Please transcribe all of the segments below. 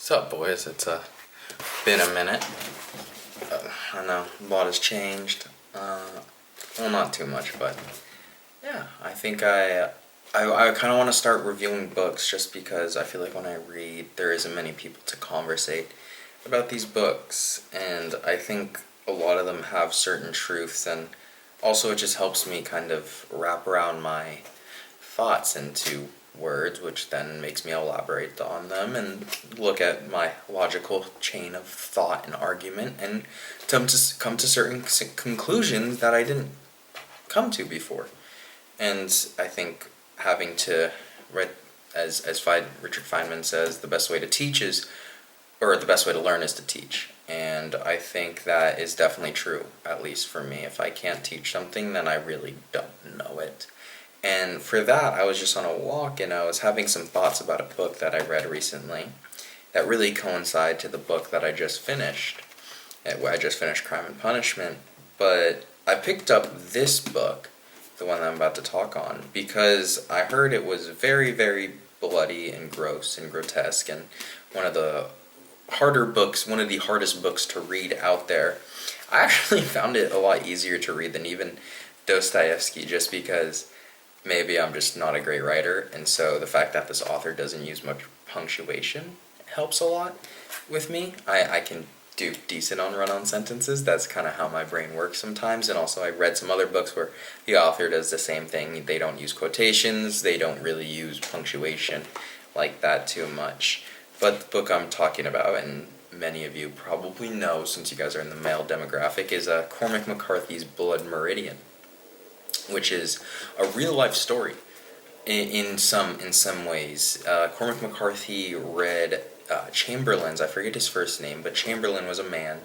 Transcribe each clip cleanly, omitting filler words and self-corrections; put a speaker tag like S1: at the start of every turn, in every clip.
S1: What's up, boys? It's been a minute. I know a lot has changed. Well, not too much, but yeah, I think I kind of want to start reviewing books just because I feel like when I read, there isn't many people to conversate about these books, and I think a lot of them have certain truths, and also it just helps me kind of wrap around my thoughts into words, which then makes me elaborate on them and look at my logical chain of thought and argument and come to certain conclusions that I didn't come to before. And I think having to read, Richard Feynman says, the best way to teach is, or the best way to learn is to teach. And I think that is definitely true, at least for me. If I can't teach something, then I really don't know it. And for that, I was just on a walk and I was having some thoughts about a book that I read recently that really coincide to the book that I just finished. I just finished Crime and Punishment, but I picked up this book, the one that I'm about to talk on, because I heard it was very, very bloody and gross and grotesque and one of the hardest books to read out there. I actually found it a lot easier to read than even Dostoevsky, just because maybe I'm just not a great writer, and so the fact that this author doesn't use much punctuation helps a lot with me. I can do decent on run-on sentences. That's kind of how my brain works sometimes, and also I read some other books where the author does the same thing. They don't use quotations, they don't really use punctuation like that too much. But the book I'm talking about, and many of you probably know since you guys are in the male demographic, is Cormac McCarthy's Blood Meridian, which is a real life story in some ways. Cormac McCarthy read Chamberlain's, I forget his first name, but Chamberlain was a man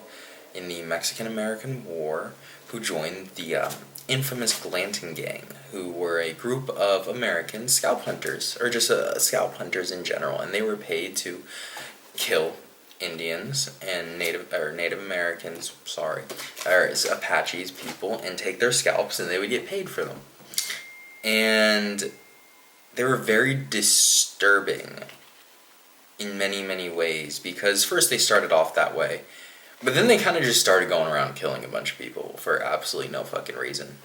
S1: in the Mexican-American War who joined the infamous Glanton Gang, who were a group of American scalp hunters, or just scalp hunters in general, and they were paid to kill Indians and Native Americans, or Apaches people, and take their scalps, and they would get paid for them. And they were very disturbing in many, many ways, because first they started off that way, but then they kind of just started going around killing a bunch of people for absolutely no fucking reason.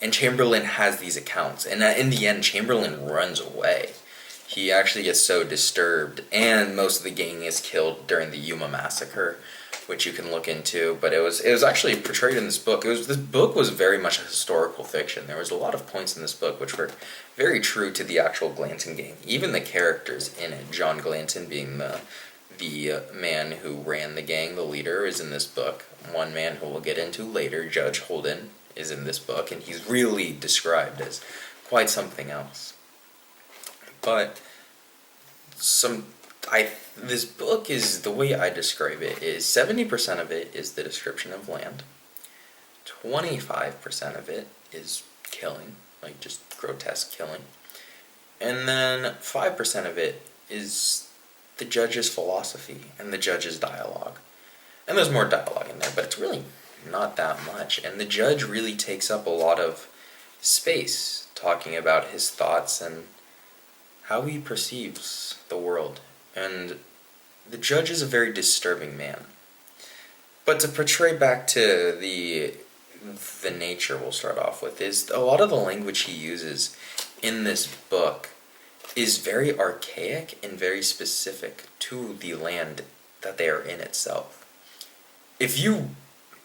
S1: And Chamberlain has these accounts, and in the end, Chamberlain runs away. He actually gets so disturbed, and most of the gang is killed during the Yuma massacre, which you can look into. But it was actually portrayed in this book. This book was very much a historical fiction. There was a lot of points in this book which were very true to the actual Glanton gang. Even the characters in it, John Glanton being the man who ran the gang, the leader, is in this book. One man who we'll get into later, Judge Holden, is in this book, and he's really described as quite something else. But this book is, the way I describe it, is 70% of it is the description of land, 25% of it is killing, like just grotesque killing, and then 5% of it is the judge's philosophy and the judge's dialogue. And there's more dialogue in there, but it's really not that much, and the judge really takes up a lot of space talking about his thoughts and how he perceives the world. And the judge is a very disturbing man. But to portray back to the nature we'll start off with, is a lot of the language he uses in this book is very archaic and very specific to the land that they are in itself. If you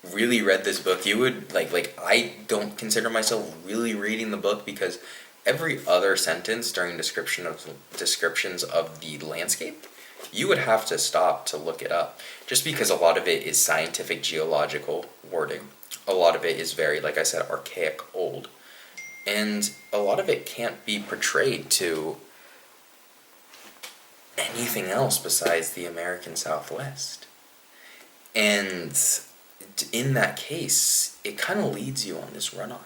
S1: really read this book, you would, like I don't consider myself really reading the book, because every other sentence during descriptions of the landscape, you would have to stop to look it up, just because a lot of it is scientific geological wording. A lot of it is very, like I said, archaic, old. And a lot of it can't be portrayed to anything else besides the American Southwest. And in that case, it kind of leads you on this run-on.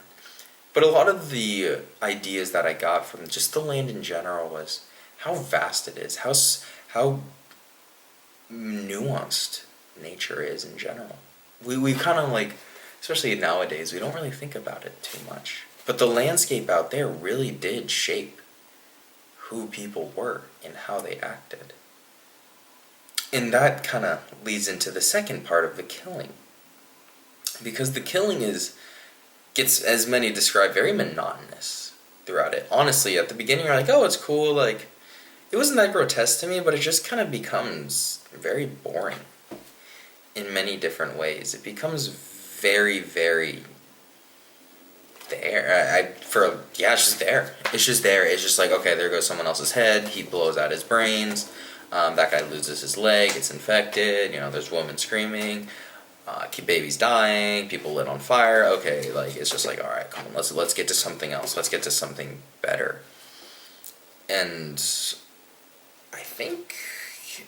S1: But a lot of the ideas that I got from just the land in general was how vast it is, how nuanced nature is in general. We kind of, like, especially nowadays, we don't really think about it too much. But the landscape out there really did shape who people were and how they acted. And that kind of leads into the second part of the killing. Because the killing gets, as many describe, very monotonous throughout it. Honestly, at the beginning you're like, oh, it's cool, like, it wasn't that grotesque to me, but it just kind of becomes very boring in many different ways. It becomes very, very there. It's just there. It's just there. It's just like, okay, there goes someone else's head. He blows out his brains. That guy loses his leg. It's infected. There's women screaming. Babies dying. People lit on fire. Okay, like, it's just like, all right, come on, let's get to something else. Let's get to something better. And I think,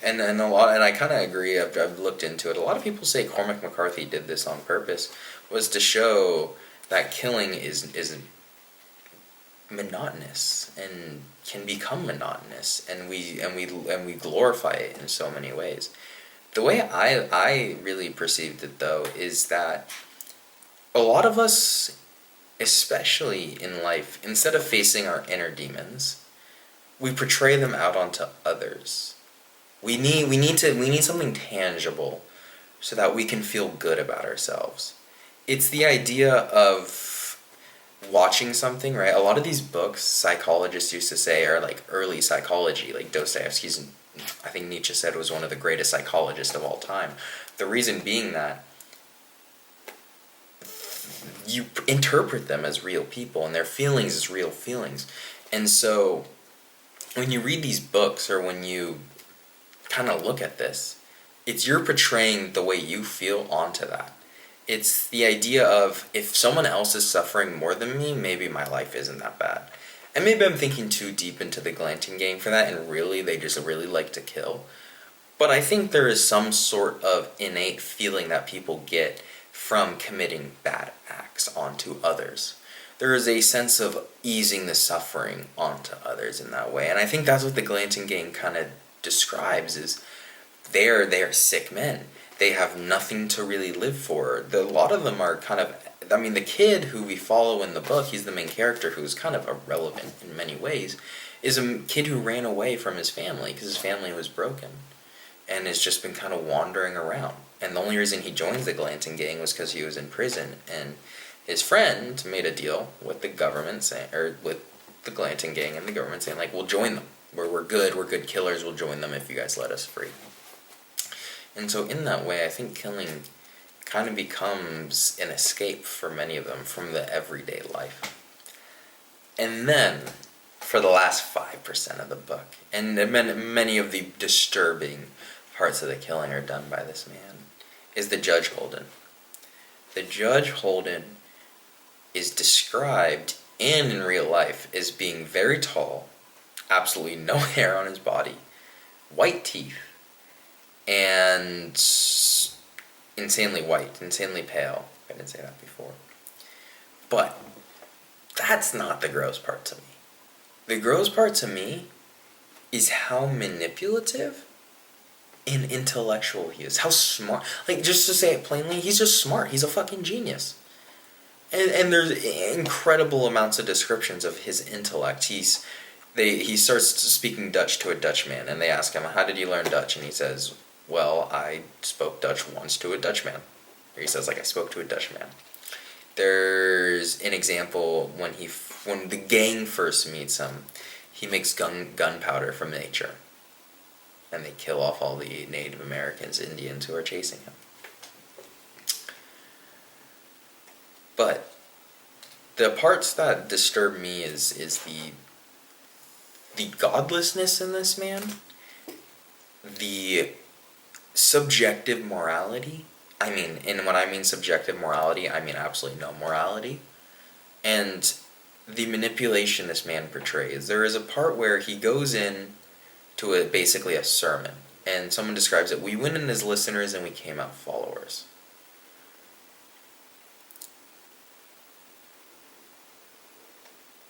S1: and I kind of agree. I've looked into it. A lot of people say Cormac McCarthy did this on purpose, was to show that killing is monotonous and can become monotonous, and we glorify it in so many ways. The way I really perceived it, though, is that a lot of us, especially in life, instead of facing our inner demons, we portray them out onto others. We need something tangible so that we can feel good about ourselves. It's the idea of watching something, right? A lot of these books, psychologists used to say, are like early psychology, like Dostoevsky's, I think Nietzsche said, was one of the greatest psychologists of all time. The reason being that you interpret them as real people and their feelings as real feelings. And so when you read these books, or when you kind of look at this, you're portraying the way you feel onto that. It's the idea of, if someone else is suffering more than me, maybe my life isn't that bad. And maybe I'm thinking too deep into the Glanton gang for that, and really, they just really like to kill. But I think there is some sort of innate feeling that people get from committing bad acts onto others. There is a sense of easing the suffering onto others in that way. And I think that's what the Glanton gang kind of describes, is they are sick men. They have nothing to really live for. A lot of them are kind of, the kid who we follow in the book, he's the main character, who's kind of irrelevant in many ways, is a kid who ran away from his family because his family was broken and has just been kind of wandering around. And the only reason he joins the Glanton gang was because he was in prison, and his friend made a deal with the government, with the Glanton gang and the government, saying, like, we'll join them. We're good killers, we'll join them if you guys let us free. And so in that way, I think killing kind of becomes an escape for many of them from the everyday life. And then, for the last 5% of the book, and many of the disturbing parts of the killing are done by this man, is the Judge Holden. The Judge Holden is described, and in real life, as being very tall, absolutely no hair on his body, white teeth, and insanely white, insanely pale. I didn't say that before. But that's not the gross part to me. The gross part to me is how manipulative and intellectual he is. How smart. Like, just to say it plainly, he's just smart. He's a fucking genius. And there's incredible amounts of descriptions of his intellect. He starts speaking Dutch to a Dutchman, and they ask him, how did you learn Dutch? And he says, well, I spoke Dutch once to a Dutchman. Or he says, like, I spoke to a Dutchman. There's an example when the gang first meets him, he makes gunpowder from nature. And they kill off all the Native Americans, Indians who are chasing him. But the parts that disturb me is the godlessness in this man, the subjective morality. And when I mean subjective morality, I mean absolutely no morality. And the manipulation this man portrays. There is a part where he goes in to basically a sermon, and someone describes it, we went in as listeners and we came out followers.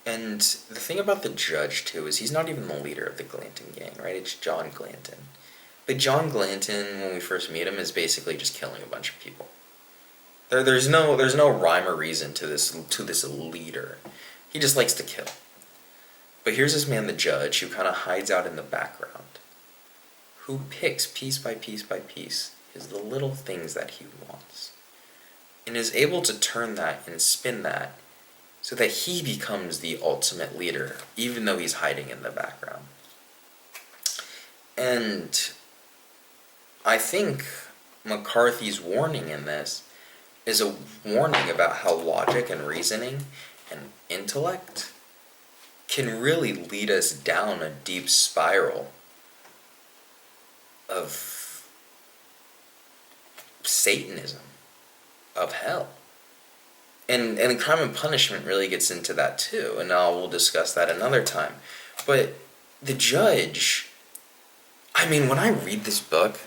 S1: And the thing about the judge, too, is he's not even the leader of the Glanton gang, right? It's John Glanton. But John Glanton, when we first meet him, is basically just killing a bunch of people. There's no rhyme or reason to this leader. He just likes to kill. But here's this man, the judge, who kind of hides out in the background, who picks piece by piece by piece is the little things that he wants, and is able to turn that and spin that so that he becomes the ultimate leader, even though he's hiding in the background. And I think McCarthy's warning in this is a warning about how logic and reasoning and intellect can really lead us down a deep spiral of Satanism, of hell. And Crime and Punishment really gets into that too, and we'll discuss that another time. But the judge, I mean, when I read this book,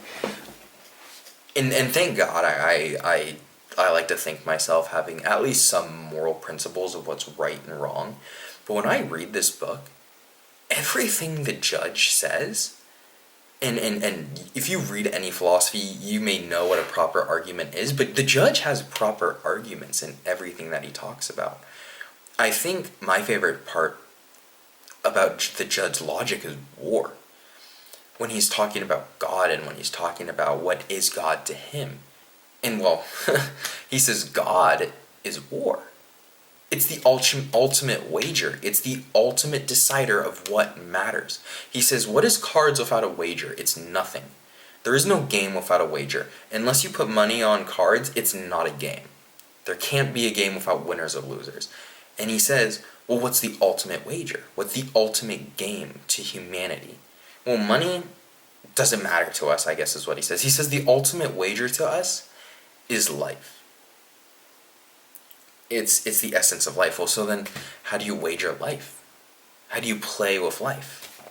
S1: and thank God I like to think myself having at least some moral principles of what's right and wrong. But when I read this book, everything the judge says, and if you read any philosophy, you may know what a proper argument is, but the judge has proper arguments in everything that he talks about. I think my favorite part about the judge's logic is war. When he's talking about God and when he's talking about what is God to him. And well, he says God is war. It's the ultimate wager. It's the ultimate decider of what matters. He says, what is cards without a wager? It's nothing. There is no game without a wager. Unless you put money on cards, it's not a game. There can't be a game without winners or losers. And he says, well, what's the ultimate wager? What's the ultimate game to humanity? Well, money doesn't matter to us, I guess is what he says. He says the ultimate wager to us is life. It's the essence of life. Well, so then how do you wager life? How do you play with life?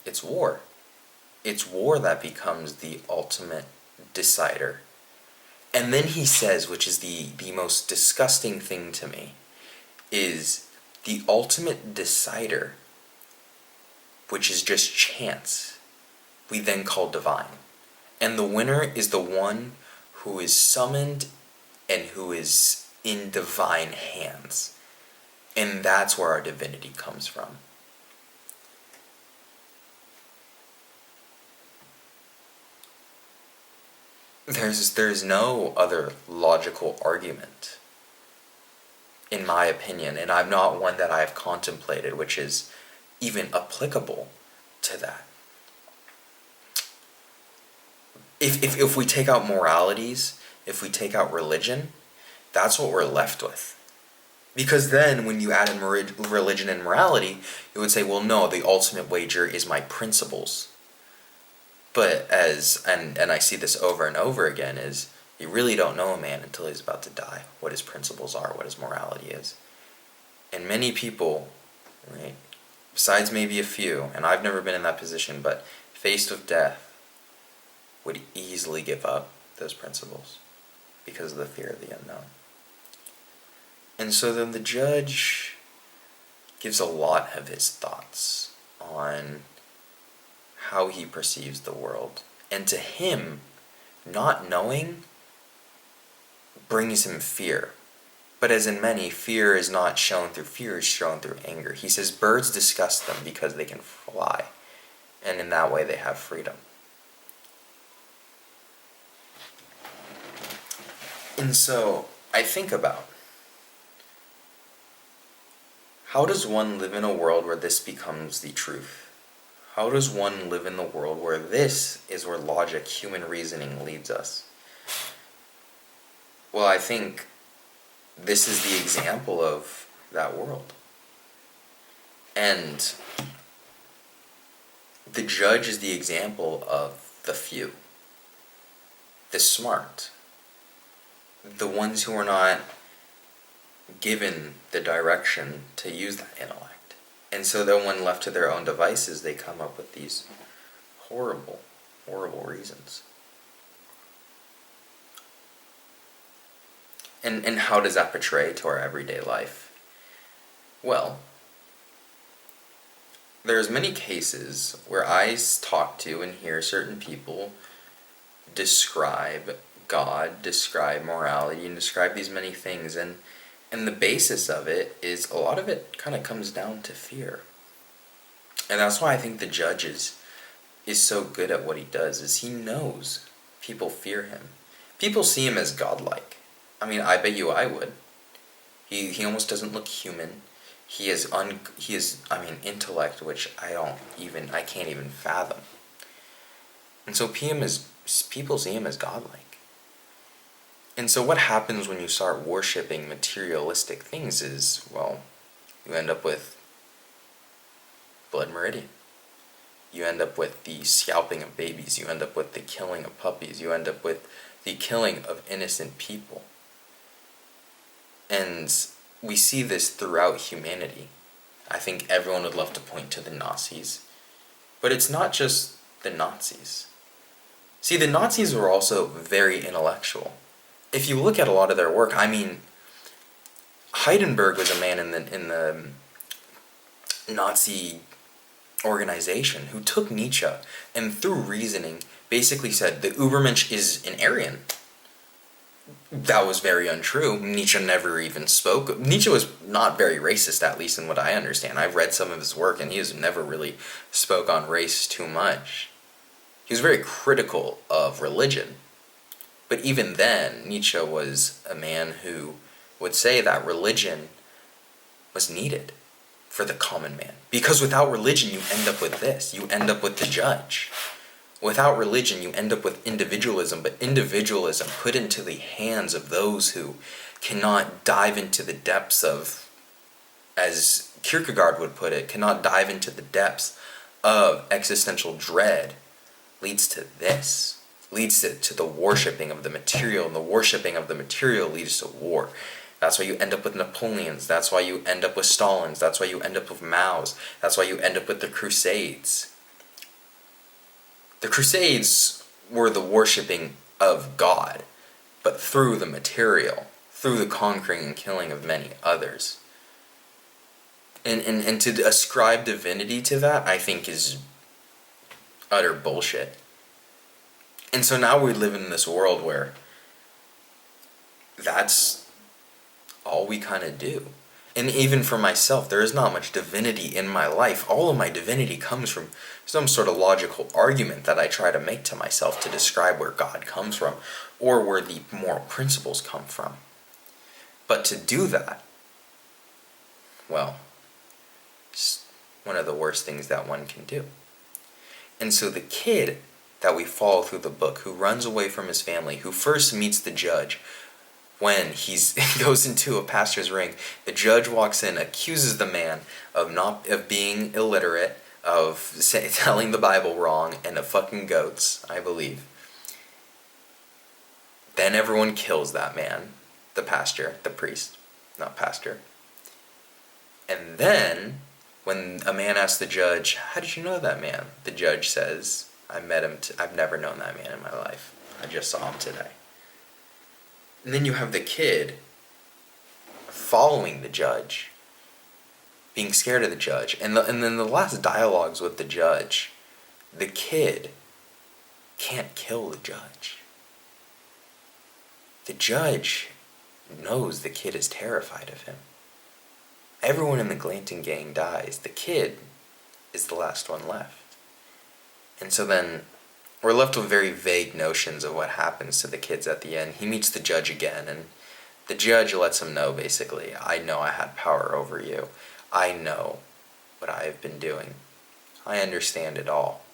S1: It's war. It's war that becomes the ultimate decider. And then he says, which is the most disgusting thing to me, is the ultimate decider, which is just chance, we then call divine. And the winner is the one who is summoned and who is in divine hands. And that's where our divinity comes from. There's no other logical argument, in my opinion, and I'm not one that I've contemplated, which is even applicable to that. If we take out moralities, if we take out religion, that's what we're left with. Because then when you add in religion and morality, you would say, well, no, the ultimate wager is my principles. But and I see this over and over again, is you really don't know a man until he's about to die, what his principles are, what his morality is. And many people, right, besides maybe a few, and I've never been in that position, but faced with death, would easily give up those principles because of the fear of the unknown. And so then the judge gives a lot of his thoughts on how he perceives the world. And to him, not knowing brings him fear. But as in many, fear is not shown through fear, is shown through anger. He says birds disgust them because they can fly. And in that way they have freedom. And so I think about, how does one live in a world where this becomes the truth? How does one live in the world where this is where logic, human reasoning leads us? Well, I think this is the example of that world. And the judge is the example of the few, the smart, the ones who are not given the direction to use that intellect. And so then when left to their own devices, they come up with these horrible, horrible reasons. And how does that portray to our everyday life? Well, there's many cases where I talk to and hear certain people describe God, describe morality, and describe these many things, and the basis of it is, a lot of it kind of comes down to fear. And that's why I think the judge is is so good at what he does is he knows people fear him. People see him as godlike. I mean, I bet you I would. He almost doesn't look human. He is intellect, which I can't even fathom. And so people see him as godlike. And so what happens when you start worshiping materialistic things is, well, you end up with blood meridian. You end up with the scalping of babies. You end up with the killing of puppies. You end up with the killing of innocent people. And we see this throughout humanity. I think everyone would love to point to the Nazis. But it's not just the Nazis. See, the Nazis were also very intellectual. If you look at a lot of their work, I mean, Heidenberg was a man in the Nazi organization who took Nietzsche and through reasoning basically said the Übermensch is an Aryan. That was very untrue. Nietzsche never even spoke. Nietzsche was not very racist, at least in what I understand. I've read some of his work and he has never really spoke on race too much. He was very critical of religion. But even then, Nietzsche was a man who would say that religion was needed for the common man. Because without religion, you end up with this. You end up with the judge. Without religion, you end up with individualism, but individualism put into the hands of those who cannot dive into the depths of, as Kierkegaard would put it, cannot dive into the depths of existential dread, leads to this. Leads to the worshipping of the material, and the worshipping of the material leads to war. That's why you end up with Napoleons. That's why you end up with Stalins. That's why you end up with Mao's. That's why you end up with the Crusades. The Crusades were the worshipping of God, but through the material, through the conquering and killing of many others. And to ascribe divinity to that, I think, is utter bullshit. And so now we live in this world where that's all we kind of do. And even for myself, there is not much divinity in my life. All of my divinity comes from some sort of logical argument that I try to make to myself to describe where God comes from or where the moral principles come from. But to do that, well, it's one of the worst things that one can do. And so the kid that we follow through the book, who runs away from his family, who first meets the judge when he goes into a pastor's ring. The judge walks in, accuses the man of being illiterate, of telling the Bible wrong, and of fucking goats, I believe. Then everyone kills that man, the priest, not pastor. And then, when a man asks the judge, "How did you know that man?" the judge says, "I met him. I've never known that man in my life. I just saw him today." And then you have the kid following the judge, being scared of the judge. And then the last dialogues with the judge, the kid can't kill the judge. The judge knows the kid is terrified of him. Everyone in the Glanton gang dies. The kid is the last one left. And so then we're left with very vague notions of what happens to the kids at the end. He meets the judge again, and the judge lets him know, basically, "I know I had power over you. I know what I have been doing. I understand it all.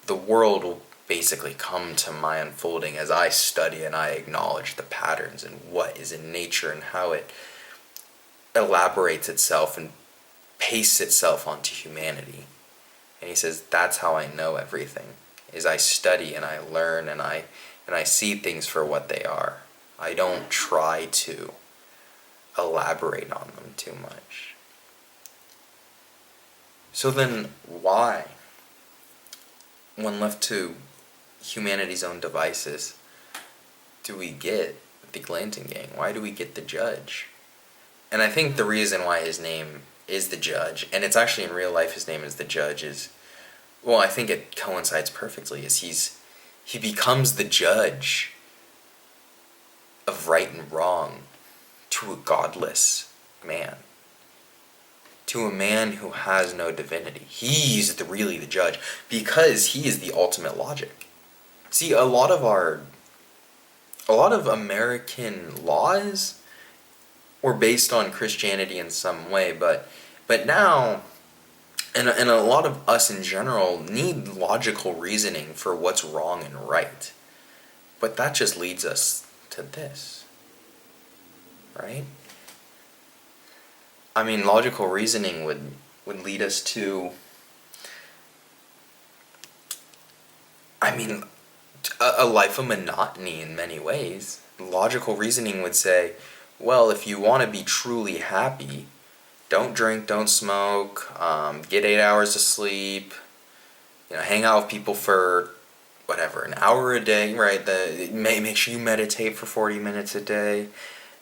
S1: The world will basically come to my unfolding as I study and I acknowledge the patterns and what is in nature and how it elaborates itself and pastes itself onto humanity." And he says, "That's how I know everything, is I study and I learn and I see things for what they are. I don't try to elaborate on them too much." So then why, when left to humanity's own devices, do we get the Glanton gang? Why do we get the judge? And I think the reason why his name is the judge, and it's actually in real life his name is the judge, is, well, I think it coincides perfectly, is he becomes the judge of right and wrong to a godless man, to a man who has no divinity. He's really the judge, because he is the ultimate logic. See, a lot of American laws were based on Christianity in some way, but now, and a lot of us in general need logical reasoning for what's wrong and right. But that just leads us to this, right? I mean, logical reasoning would lead us to, a life of monotony in many ways. Logical reasoning would say, well, if you want to be truly happy, don't drink, don't smoke, get 8 hours of sleep, hang out with people for whatever, an hour a day, right? Make sure you meditate for 40 minutes a day.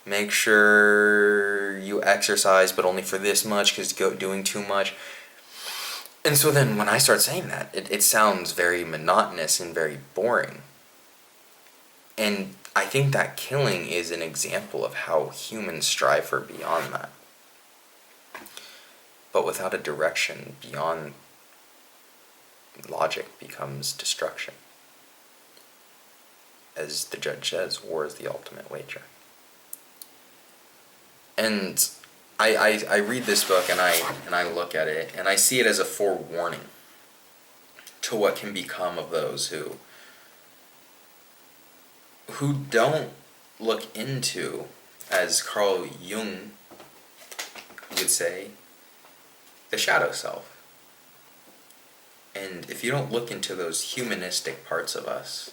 S1: Make sure you exercise, but only for this much, because doing too much. And so then when I start saying that, it sounds very monotonous and very boring. And I think that killing is an example of how humans strive for beyond that. But without a direction beyond logic becomes destruction. As the judge says, war is the ultimate wager. And I read this book and I look at it and I see it as a forewarning to what can become of those who don't look into, as Carl Jung would say, the shadow self. And if you don't look into those humanistic parts of us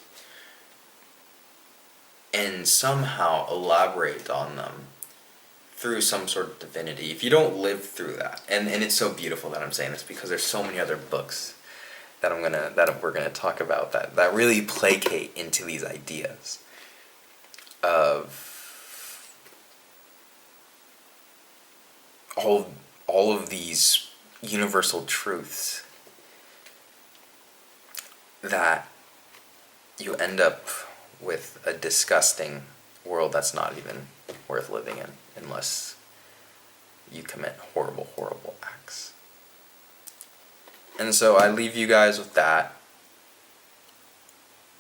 S1: and somehow elaborate on them through some sort of divinity, if you don't live through that, and it's so beautiful that I'm saying this, because there's so many other books that we're gonna talk about that really placate into these ideas of all of these universal truths, that you end up with a disgusting world that's not even worth living in unless you commit horrible, horrible acts. And so I leave you guys with that.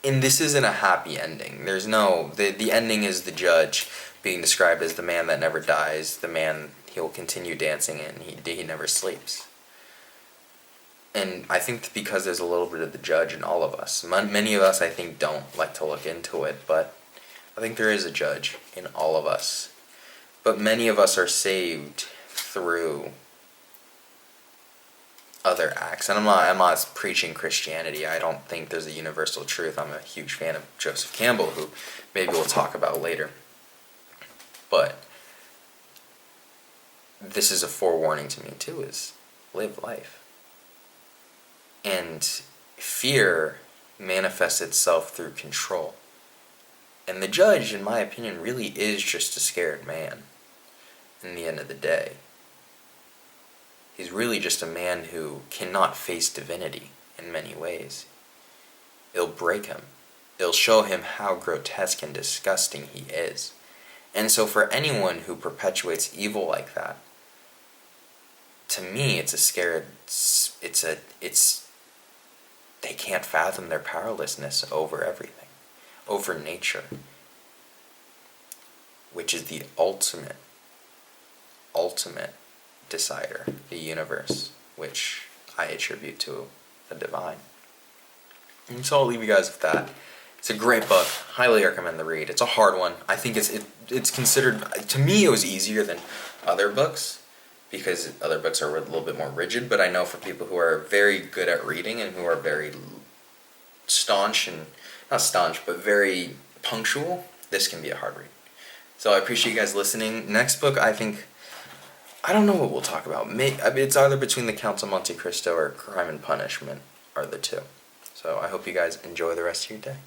S1: And this isn't a happy ending. There's no... The ending is the judge being described as the man that never dies, the man he'll continue dancing in, he never sleeps. And I think because there's a little bit of the judge in all of us. Many of us, I think, don't like to look into it, but I think there is a judge in all of us. But many of us are saved through other acts. And I'm not preaching Christianity. I don't think there's a universal truth. I'm a huge fan of Joseph Campbell, who maybe we'll talk about later. But this is a forewarning to me too, is live life. And fear manifests itself through control. And the judge, in my opinion, really is just a scared man in the end of the day. He's really just a man who cannot face divinity in many ways. It'll break him. It'll show him how grotesque and disgusting he is. And so for anyone who perpetuates evil like that, to me it's a scared, they can't fathom their powerlessness over everything, over nature, which is the ultimate decider, the universe, which I attribute to the divine. And so I'll leave you guys with that. It's a great book. Highly recommend the read. It's a hard one. I think it's considered, to me it was easier than other books, because other books are a little bit more rigid, but I know for people who are very good at reading and who are very staunch, and not staunch, but very punctual, this can be a hard read. So I appreciate you guys listening. Next book, I don't know what we'll talk about. It's either between The Count of Monte Cristo or Crime and Punishment are the two. So I hope you guys enjoy the rest of your day.